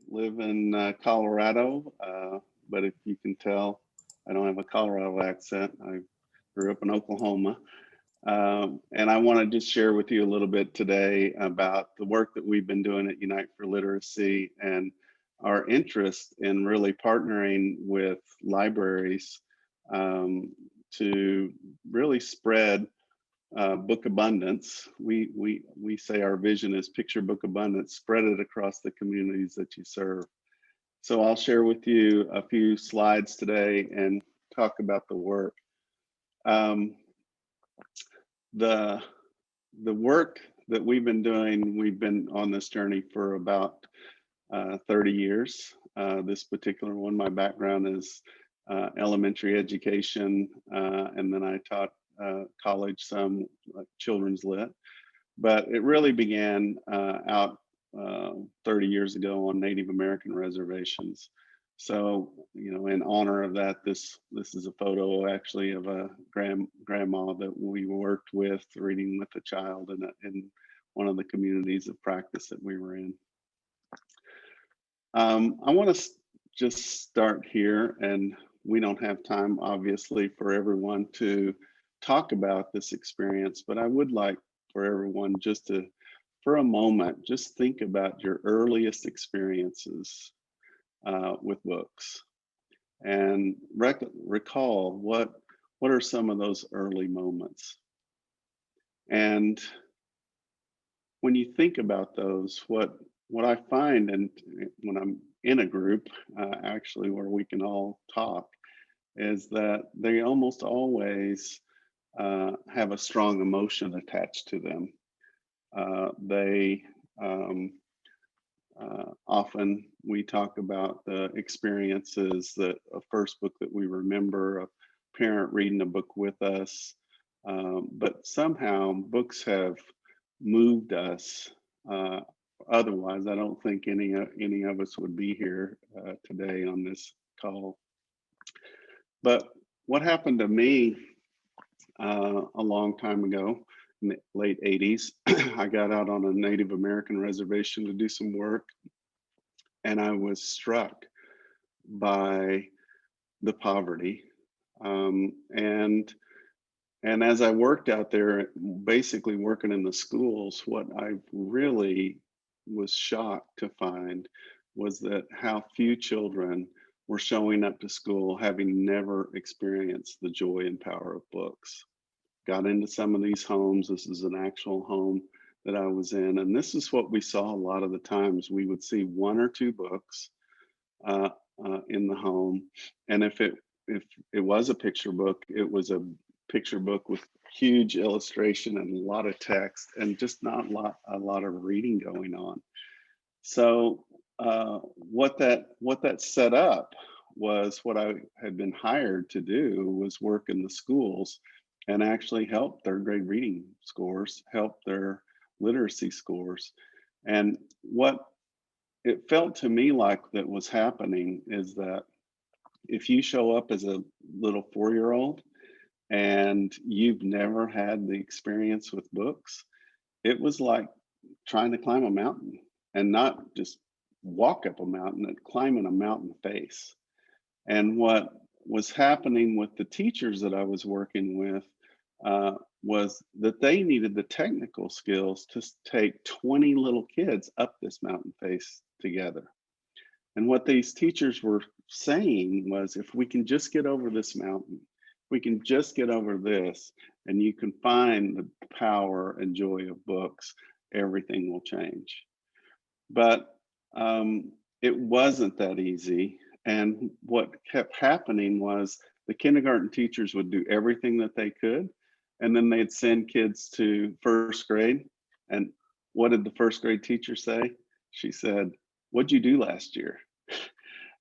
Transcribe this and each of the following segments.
Live in Colorado, but if you can tell, I don't have a Colorado accent. I grew up in Oklahoma. And I want to just share with you a little bit today about the work that we've been doing at Unite for Literacy and our interest in really partnering with libraries um, to really spread book abundance. We say our vision is picture book abundance, spread it across the communities that you serve. So I'll share with you a few slides today and talk about the work. Um, the the work that we've been doing, we've been on this journey for about 30 years. This particular one, my background is elementary education, and then I taught college some children's lit. But it really began out 30 years ago on Native American reservations. So, in honor of that, this is a photo actually of a grandma that we worked with, reading with a child in one of the communities of practice that we were in. I want to just start here, and we don't have time, obviously, for everyone to talk about this experience, but I would like for everyone just to, for a moment, just think about your earliest experiences with books and recall what are some of those early moments. And when you think about those, what I find, and when I'm in a group, actually, where we can all talk, is that they almost always have a strong emotion attached to them. They often we talk about the experiences that a first book that we remember, a parent reading a book with us, but somehow books have moved us. Otherwise, I don't think any of us would be here today on this call. But what happened to me a long time ago, in the late 80s, I got out on a Native American reservation to do some work, and I was struck by the poverty. And as I worked out there, basically working in the schools, what I really was shocked to find was that how few children were showing up to school having never experienced the joy and power of books. Got into some of these homes. This is an actual home that I was in. And this is what we saw a lot of the times. We would see one or two books uh, in the home. And if it was a picture book, it was a picture book with huge illustration and a lot of text and just not a lot of reading going on. So what that set up was what I had been hired to do was work in the schools and actually help third grade reading scores, help their literacy scores. And what it felt to me like that was happening is that if you show up as a little 4-year old and you've never had the experience with books, it was like trying to climb a mountain, and not just walk up a mountain, and climbing a mountain face. And what was happening with the teachers that I was working with was that they needed the technical skills to take 20 little kids up this mountain face together. And what these teachers were saying was, if we can just get over this mountain, we can just get over this, and you can find the power and joy of books, everything will change. But it wasn't that easy. And what kept happening was the kindergarten teachers would do everything that they could, and then they'd send kids to first grade. And what did the first grade teacher say? She said, "What'd you do last year?"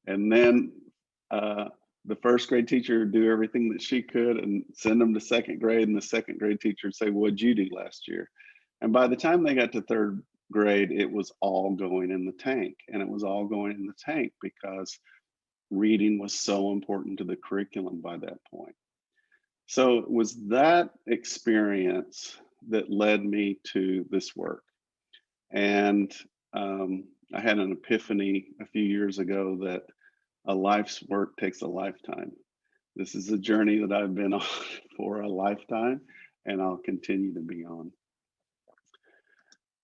And then uh, the first grade teacher would do everything that she could and send them to second grade, and the second grade teacher would say, "What'd you do last year?" And by the time they got to third grade, it was all going in the tank. And it was all going in the tank because reading was so important to the curriculum by that point. So it was that experience that led me to this work. And I had an epiphany a few years ago that a life's work takes a lifetime. This is a journey that I've been on for a lifetime, and I'll continue to be on.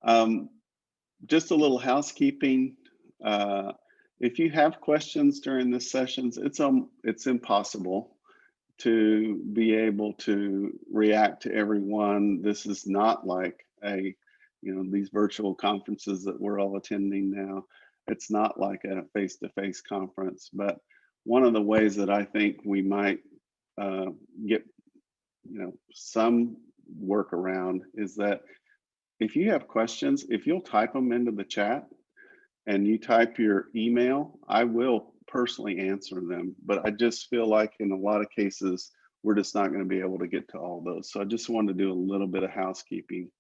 Um, just a little housekeeping. Uh, if you have questions during this sessions, it's impossible to be able to react to everyone. This is not like these virtual conferences that we're all attending now. It's not like a face-to-face conference, but one of the ways that I think we might get, some workaround is that if you have questions, if you'll type them into the chat and you type your email, I will personally answer them. But I just feel like in a lot of cases, we're just not going to be able to get to all those. So I just wanted to do a little bit of housekeeping.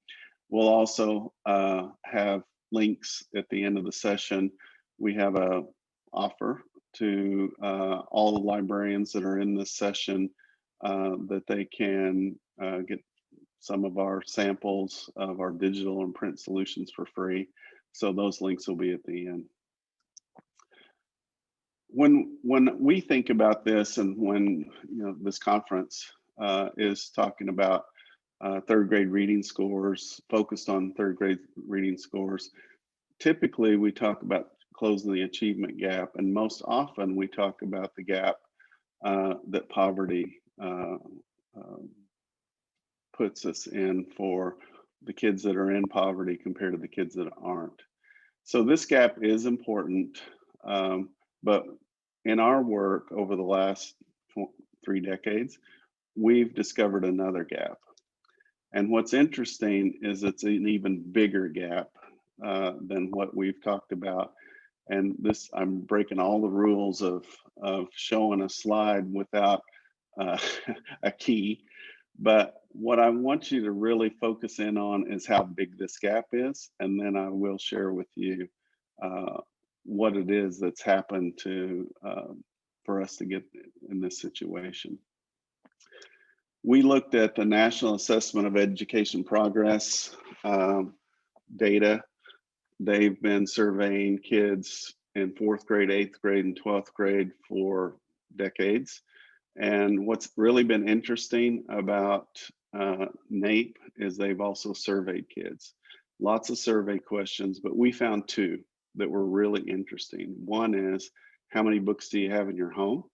We'll also have links at the end of the session. We have a offer to all the librarians that are in this session that they can get some of our samples of our digital and print solutions for free. So those links will be at the end. When we think about this, and when this conference is talking about third grade reading scores, focused on third grade reading scores, typically we talk about closing the achievement gap, and most often we talk about the gap that poverty puts us in for the kids that are in poverty compared to the kids that aren't. So this gap is important, but in our work over the last 3 decades, we've discovered another gap. And what's interesting is it's an even bigger gap than what we've talked about. And this, I'm breaking all the rules of showing a slide without a key. But what I want you to really focus in on is how big this gap is. And then I will share with you what it is that's happened for us to get in this situation. We looked at the National Assessment of Education Progress data. They've been surveying kids in 4th grade, 8th grade, and 12th grade for decades. And what's really been interesting about NAEP is they've also surveyed kids. Lots of survey questions, but we found 2 that were really interesting. One is, how many books do you have in your home?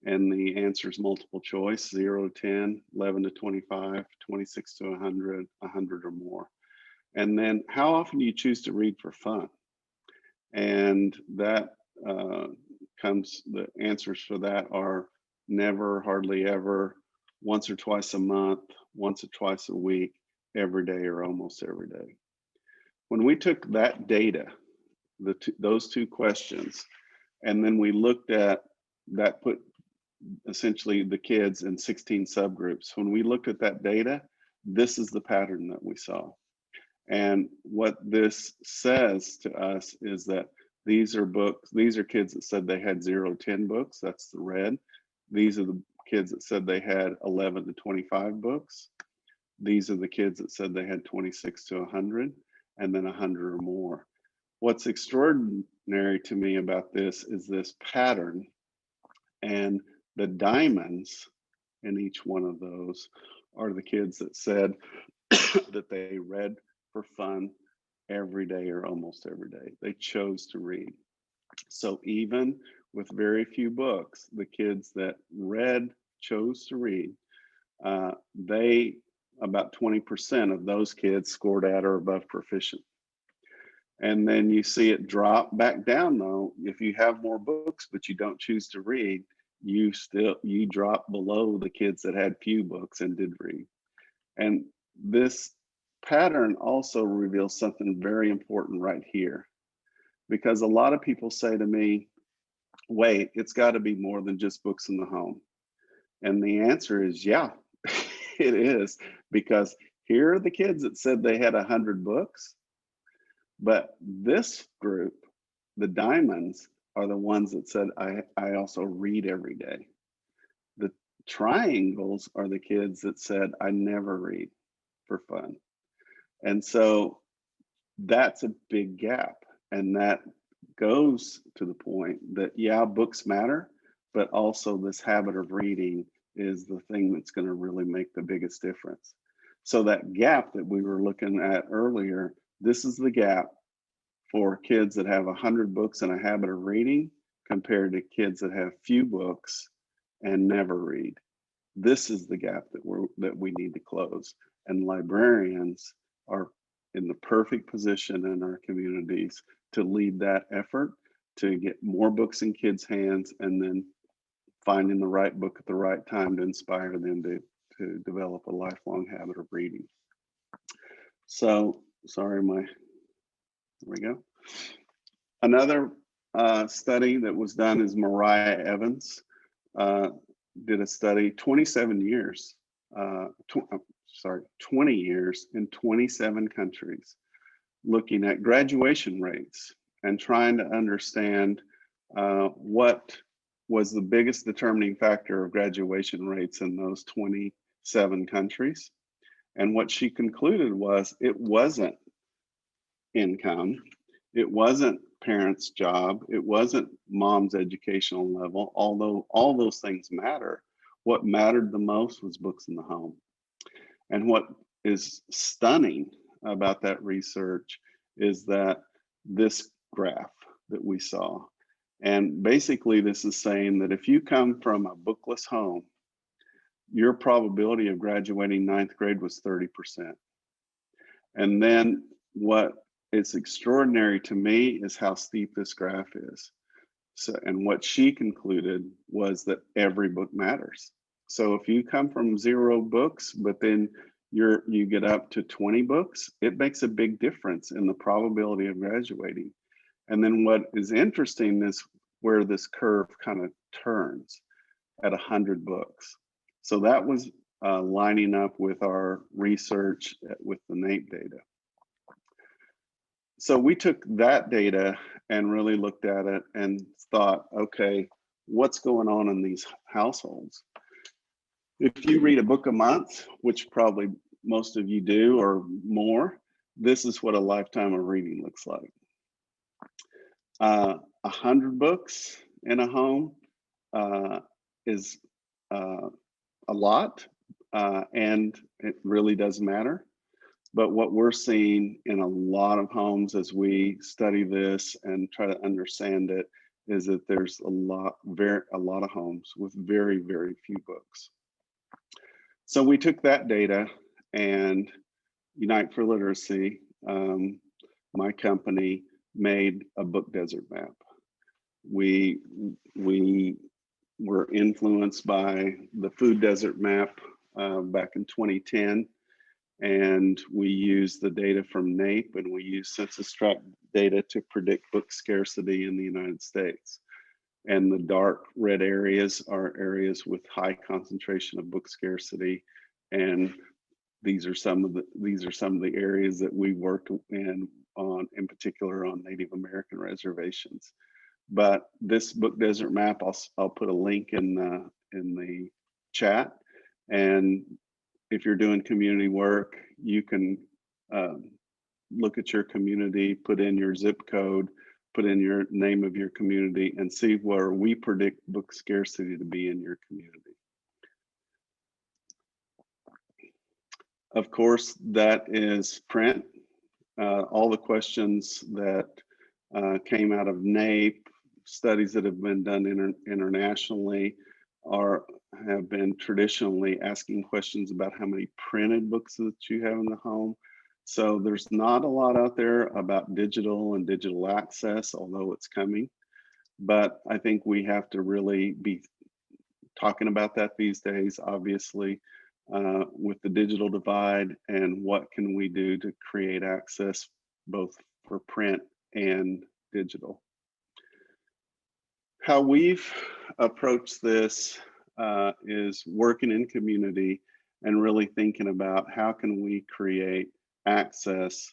And the answer is multiple choice, 0 to 10, 11 to 25, 26 to 100, 100 or more. And then how often do you choose to read for fun? And that the answers for that are never, hardly ever, once or twice a month, once or twice a week, every day or almost every day. When we took that data, those 2 questions, and then we looked at that, put essentially the kids in 16 subgroups. When we looked at that data, this is the pattern that we saw. And what this says to us is that these are kids that said they had 0 to 10 books, that's the red. These are the kids that said they had 11 to 25 books. These are the kids that said they had 26 to 100, and then 100 or more. What's extraordinary to me about this is this pattern, and the diamonds in each one of those are the kids that said that they read for fun every day or almost every day. They chose to read. So even with very few books, the kids that chose to read, about 20% of those kids scored at or above proficient. And then you see it drop back down though. If you have more books, but you don't choose to read, you drop below the kids that had few books and did read. And this pattern also reveals something very important right here, because a lot of people say to me, wait, it's got to be more than just books in the home. And the answer is, yeah, it is, because here are the kids that said they had 100 books, but this group, the diamonds, are the ones that said, I also read every day. The triangles are the kids that said, I never read for fun. And so that's a big gap. And that goes to the point that, yeah, books matter, but also this habit of reading is the thing that's going to really make the biggest difference. So that gap that we were looking at earlier, this is the gap for kids that have 100 books and a habit of reading compared to kids that have few books and never read. This is the gap that we need to close. And librarians are in the perfect position in our communities to lead that effort to get more books in kids' hands, and then finding the right book at the right time to inspire them to develop a lifelong habit of reading. So, sorry, there we go. Another study that was done is Mariah Evans did a study 27 years, 20 years in 27 countries, looking at graduation rates and trying to understand what was the biggest determining factor of graduation rates in those 27 countries. And what she concluded was it wasn't income, it wasn't parents' job, it wasn't mom's educational level, although all those things matter. What mattered the most was books in the home. And what is stunning about that research is that this graph that we saw, and basically this is saying that if you come from a bookless home, your probability of graduating ninth grade was 30%. And then what is extraordinary to me is how steep this graph is. So, and what she concluded was that every book matters. So if you come from 0 books, but then you get up to 20 books, it makes a big difference in the probability of graduating. And then what is interesting is where this curve kind of turns at 100 books. So that was lining up with our research with the NAEP data. So we took that data and really looked at it and thought, okay, what's going on in these households? If you read a book a month, which probably most of you do or more, this is what a lifetime of reading looks like. 100 books in a home is a lot, and it really does matter. But what we're seeing in a lot of homes as we study this and try to understand it is that there's a lot of homes with very, very few books. So we took that data, and Unite for Literacy, my company, made a book desert map. We were influenced by the food desert map back in 2010. And we use the data from NAEP, and we use census tract data to predict book scarcity in the United States. And the dark red areas are areas with high concentration of book scarcity. And these are some of the areas that we worked in particular on Native American reservations. But this book desert map, I'll put a link in the chat. And if you're doing community work, you can look at your community, put in your zip code, put in your name of your community, and see where we predict book scarcity to be in your community. Of course, that is print. All the questions that came out of NAEP, studies that have been done internationally, have been traditionally asking questions about how many printed books that you have in the home. So there's not a lot out there about digital and digital access, although it's coming. But I think we have to really be talking about that these days, obviously, with the digital divide, and what can we do to create access both for print and digital. How we've approached this is working in community and really thinking about how can we create access,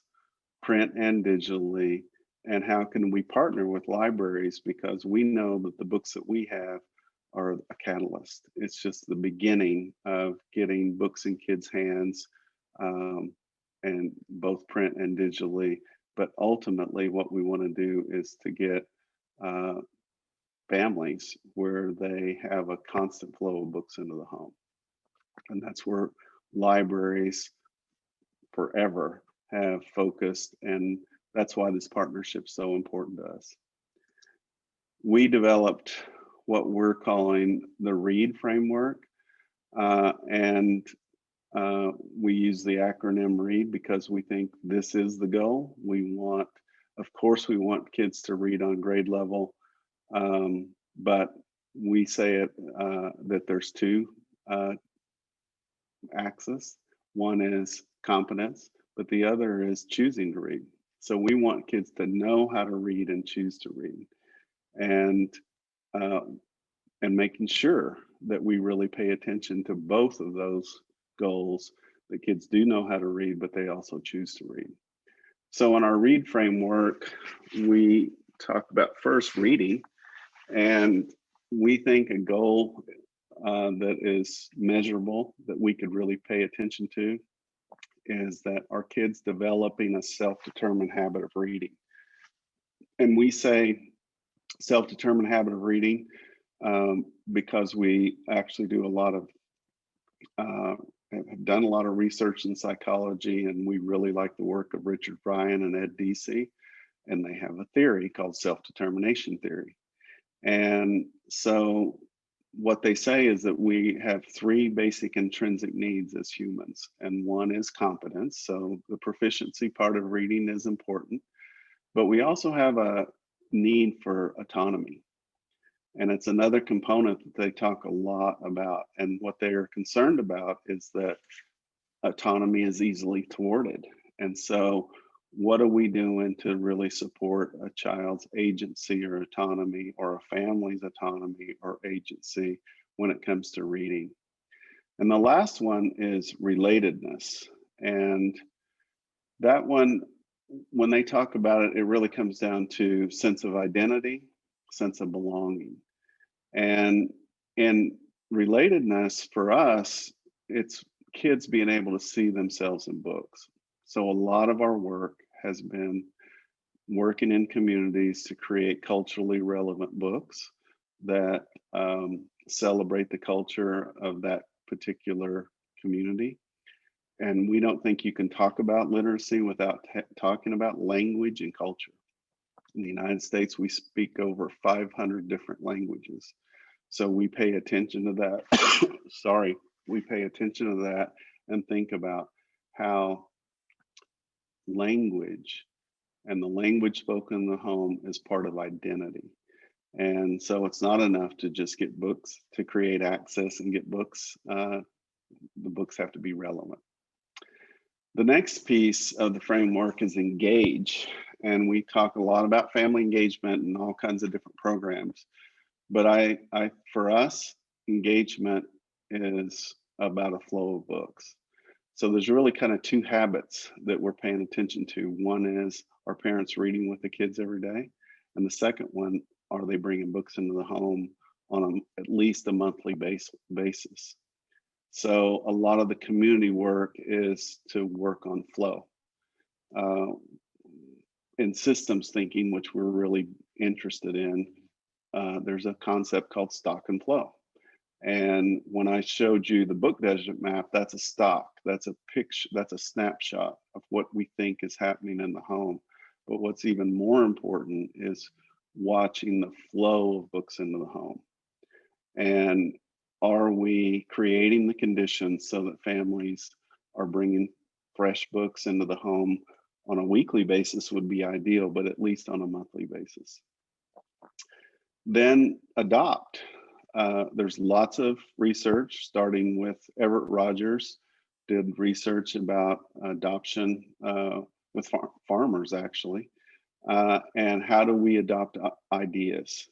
print and digitally, and how can we partner with libraries, because we know that the books that we have are a catalyst. It's just the beginning of getting books in kids' hands, and both print and digitally. But ultimately, what we want to do is to get uh, families where they have a constant flow of books into the home. And that's where libraries forever have focused. And that's why this partnership is so important to us. We developed what we're calling the READ framework. And we use the acronym READ because we think this is the goal. Of course, we want kids to read on grade level, but we say that there's two uh, axis. One is competence, but the other is choosing to read. So we want kids to know how to read and choose to read, and uh, and making sure that we really pay attention to both of those goals. The kids do know how to read, but they also choose to read. So in our read framework, we talk about first reading, and we think a goal that is measurable that we could really pay attention to is that our kids developing a self-determined habit of reading. And we say self-determined habit of reading because we actually do a lot of uh, have done a lot of research in psychology, and we really like the work of Richard Bryan and Ed Deci, and they have a theory called self-determination theory. And so what they say is that we have three basic intrinsic needs as humans, and one is competence. So the proficiency part of reading is important, but we also have a need for autonomy. And it's another component that they talk a lot about. And what they are concerned about is that autonomy is easily thwarted. And so, what are we doing to really support a child's agency or autonomy, or a family's autonomy or agency when it comes to reading? And the last one is relatedness. And that one, when they talk about it, it really comes down to sense of identity, sense of belonging. And in relatedness for us, it's kids being able to see themselves in books. So a lot of our work has been working in communities to create culturally relevant books that celebrate the culture of that particular community. And we don't think you can talk about literacy without talking about language and culture. In the United States, we speak over 500 different languages. So we pay attention to that. Sorry, we pay attention to that and think about how language and the language spoken in the home is part of identity. And so it's not enough to just get books to create access and get books. The books have to be relevant. The next piece of the framework is engage. And we talk a lot about family engagement and all kinds of different programs. But for us, engagement is about a flow of books. So there's really kind of two habits that we're paying attention to. One is, are parents reading with the kids every day? And the second one, are they bringing books into the home on at least a monthly basis? So a lot of the community work is to work on flow. Uh, in systems thinking, which we're really interested in, there's a concept called stock and flow. And when I showed you the book measurement map, that's a stock, that's a picture, that's a snapshot of what we think is happening in the home. But what's even more important is watching the flow of books into the home. And are we creating the conditions so that families are bringing fresh books into the home on a weekly basis would be ideal, but at least on a monthly basis. Then adopt. There's lots of research, starting with Everett Rogers, did research about adoption with farmers, actually, and how do we adopt ideas.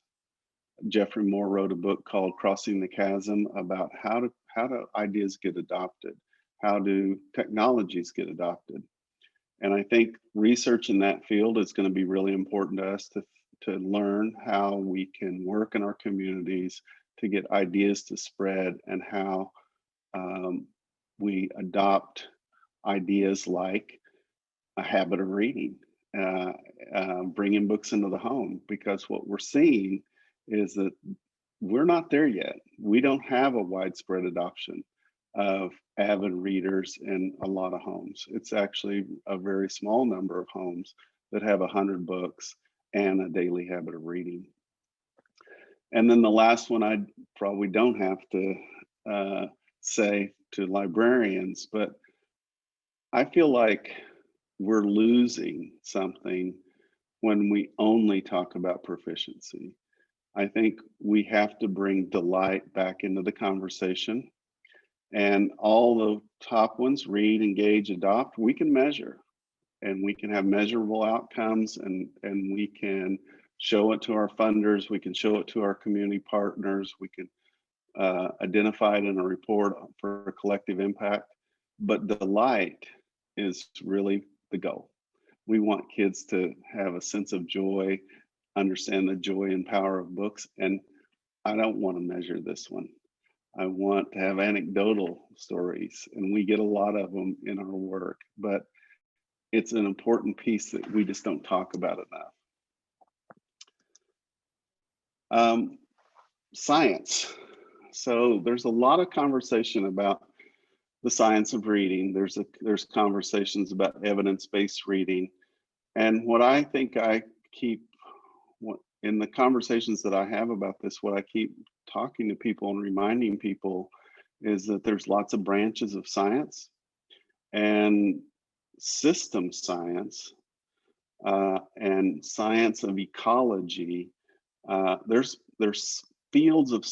Jeffrey Moore wrote a book called Crossing the Chasm about how do ideas get adopted, how do technologies get adopted. And I think research in that field is going to be really important to us to learn how we can work in our communities to get ideas to spread, and how we adopt ideas like a habit of reading. uh, bringing books into the home, because what we're seeing is that we're not there yet. We don't have a widespread adoption of avid readers in a lot of homes. It's actually a very small number of homes that have 100 books and a daily habit of reading. And then the last one I probably don't have to say to librarians, but I feel like we're losing something when we only talk about proficiency. I think we have to bring delight back into the conversation. And all the top ones, read, engage, adopt, we can measure, and we can have measurable outcomes, and we can show it to our funders, we can show it to our community partners, we can identify it in a report for collective impact. But delight is really the goal. We want kids to have a sense of joy, understand the joy and power of books. And I don't want to measure this one. I want to have anecdotal stories, and we get a lot of them in our work, but it's an important piece that we just don't talk about enough. Science. So there's a lot of conversation about the science of reading. There's conversations about evidence-based reading. And what I think I keep, in the conversations that I have about this, what I keep talking to people and reminding people is that there's lots of branches of science, and system science and science of ecology. There's fields of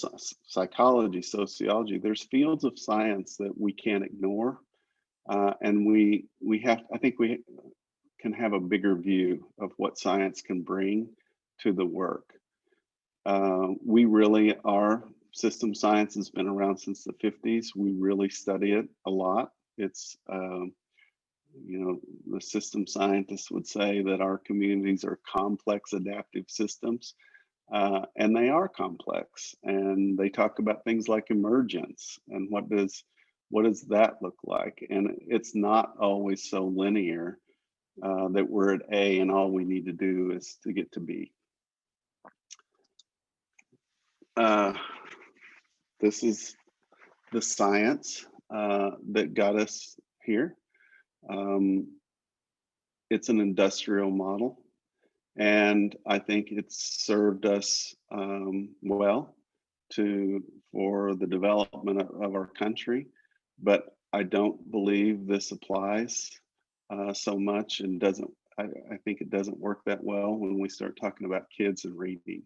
psychology, sociology. There's fields of science that we can't ignore, and we have. I think we can have a bigger view of what science can bring to the work. We really are. System science has been around since the 50s. We really study it a lot. It's the system scientists would say that our communities are complex adaptive systems, and they are complex. And they talk about things like emergence and what does that look like? And it's not always so linear that we're at A and all we need to do is to get to B. This is the science that got us here. It's an industrial model, and I think it's served us well for the development of our country. But I don't believe this applies so much, and doesn't. I think it doesn't work that well when we start talking about kids and reading.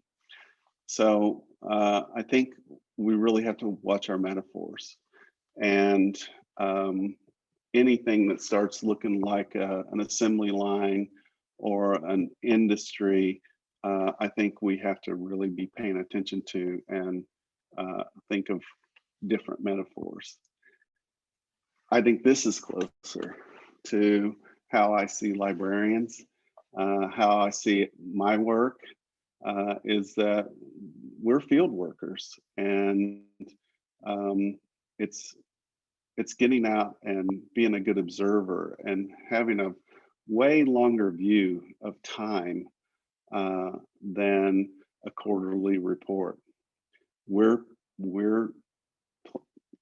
So I think we really have to watch our metaphors, and anything that starts looking like an assembly line or an industry, I think we have to really be paying attention to and think of different metaphors. I think this is closer to how I see librarians, how I see my work, is that we're field workers, and it's getting out and being a good observer and having a way longer view of time than a quarterly report. We're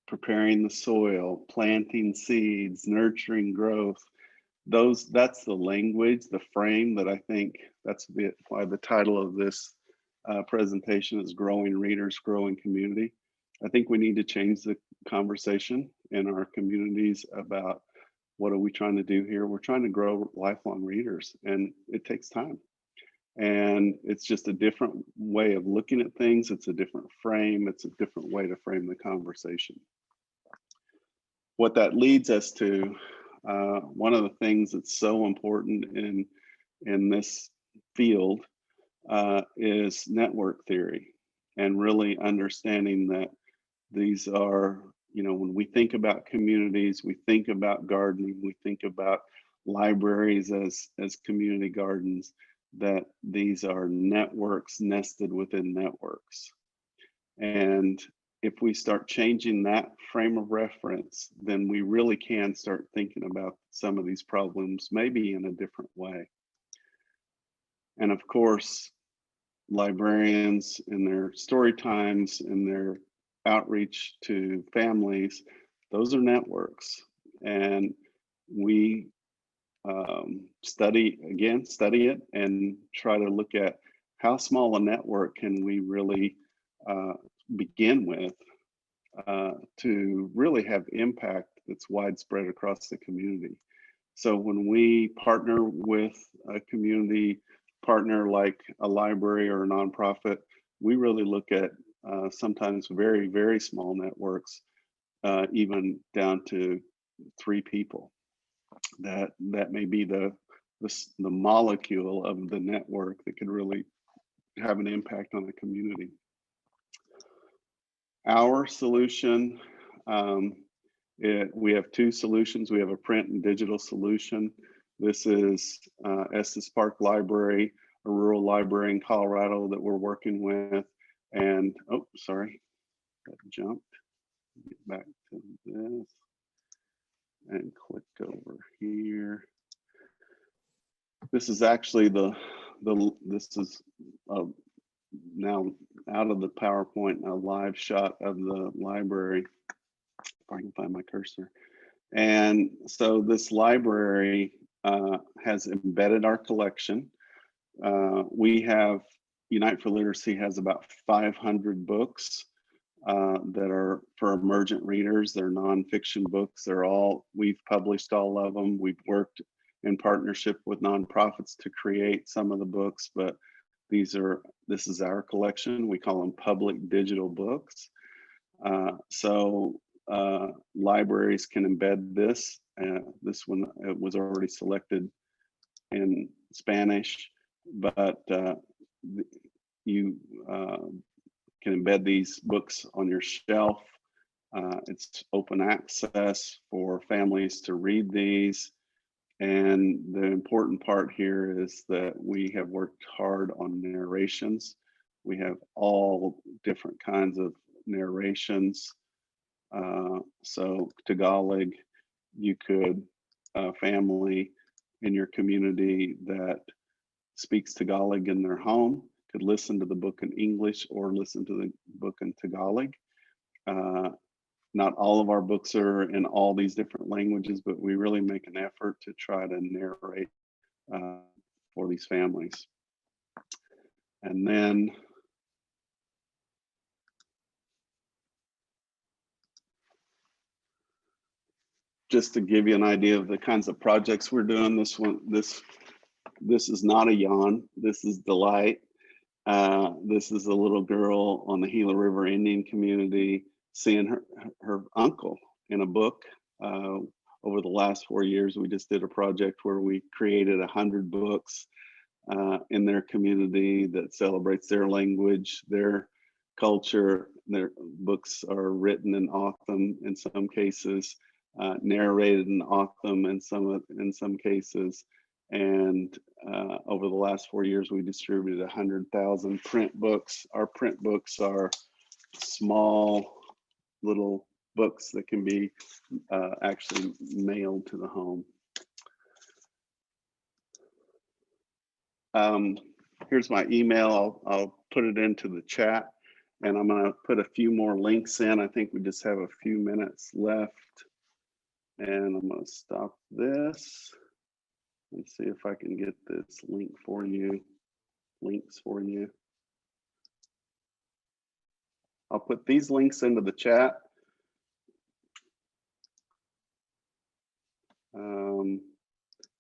preparing the soil, planting seeds, nurturing growth. That's the language, the frame that I think why the title of this presentation is Growing Readers, Growing Community. I think we need to change the conversation in our communities about what are we trying to do here. We're trying to grow lifelong readers, and it takes time. And it's just a different way of looking at things. It's a different frame. It's a different way to frame the conversation. What that leads us to, one of the things that's so important in this field is network theory, and really understanding that these are, when we think about communities, we think about gardening, we think about libraries as community gardens, that these are networks nested within networks. And if we start changing that frame of reference, then we really can start thinking about some of these problems maybe in a different way. And of course, librarians in their story times and their outreach to families, those are networks. And we study it and try to look at how small a network can we really uh, begin with to really have impact that's widespread across the community. So when we partner with a community partner like a library or a nonprofit, we really look at sometimes very, very small networks, even down to 3 people. That may be the molecule of the network that could really have an impact on the community. Our solution, we have 2 solutions. We have a print and digital solution. This is Estes Park Library, a rural library in Colorado that we're working with. And, oh, sorry, that jumped. Get back to this and click over here. This is actually this is now out of the PowerPoint, a live shot of the library, if I can find my cursor. And so this library has embedded our collection. We have, Unite for Literacy has about 500 books that are for emergent readers. They're nonfiction books. We've published all of them. We've worked in partnership with nonprofits to create some of the books, but this is our collection. We call them public digital books. So libraries can embed this. This one was already selected in Spanish, but you can embed these books on your shelf. It's open access for families to read these. And the important part here is that we have worked hard on narrations. We have all different kinds of narrations. So Tagalog, you could, a family in your community that speaks Tagalog in their home could listen to the book in English or listen to the book in Tagalog. Not all of our books are in all these different languages, but we really make an effort to try to narrate for these families. And then just to give you an idea of the kinds of projects we're doing, this is not a yawn, this is delight. This is a little girl on the Gila River Indian community seeing her uncle in a book. Over the last 4 years, we just did a project where we created 100 books in their community that celebrates their language, their culture. Their books are written in O'odham in some cases, narrated in O'odham in some cases. And over the last 4 years, we distributed 100,000 print books. Our print books are small little books that can be actually mailed to the home. Here's my email. I'll put it into the chat, and I'm going to put a few more links in. I think we just have a few minutes left, and I'm going to stop this and see if I can get this link for you. Links for you. I'll put these links into the chat.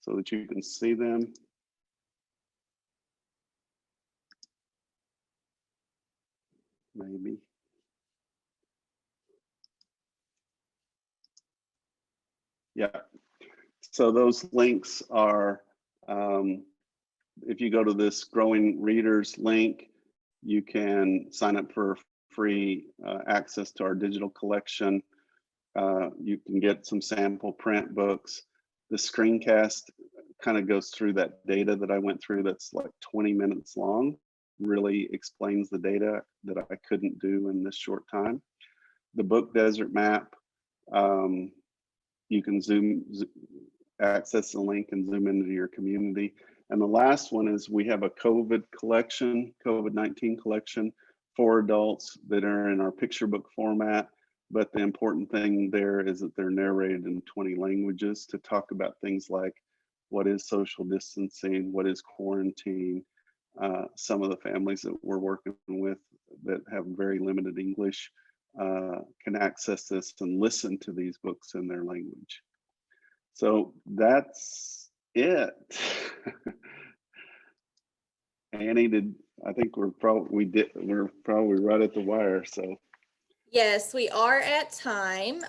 So that you can see them. Maybe. Yeah. So those links are, if you go to this Growing Readers link, you can sign up for free access to our digital collection. You can get some sample print books. The screencast kind of goes through that data that I went through that's like 20 minutes long, really explains the data that I couldn't do in this short time. The book desert map, you can access the link and zoom into your community. And the last one is we have a COVID-19 collection for adults that are in our picture book format. But the important thing there is that they're narrated in 20 languages to talk about things like what is social distancing, what is quarantine. Some of the families that we're working with that have very limited English can access this and listen to these books in their language. So that's it. Annie, I think we're probably right at the wire. So yes, we are at time.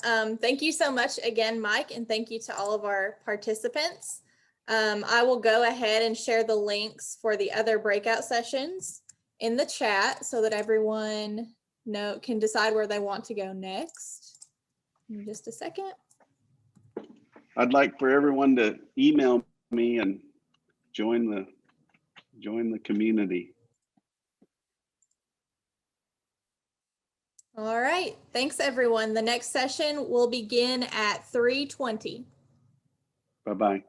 Thank you so much again, Mike, and thank you to all of our participants. I will go ahead and share the links for the other breakout sessions in the chat so that everyone can decide where they want to go next. In just a second. I'd like for everyone to email me and join the community. All right. Thanks, everyone. The next session will begin at 3:20. Bye-bye.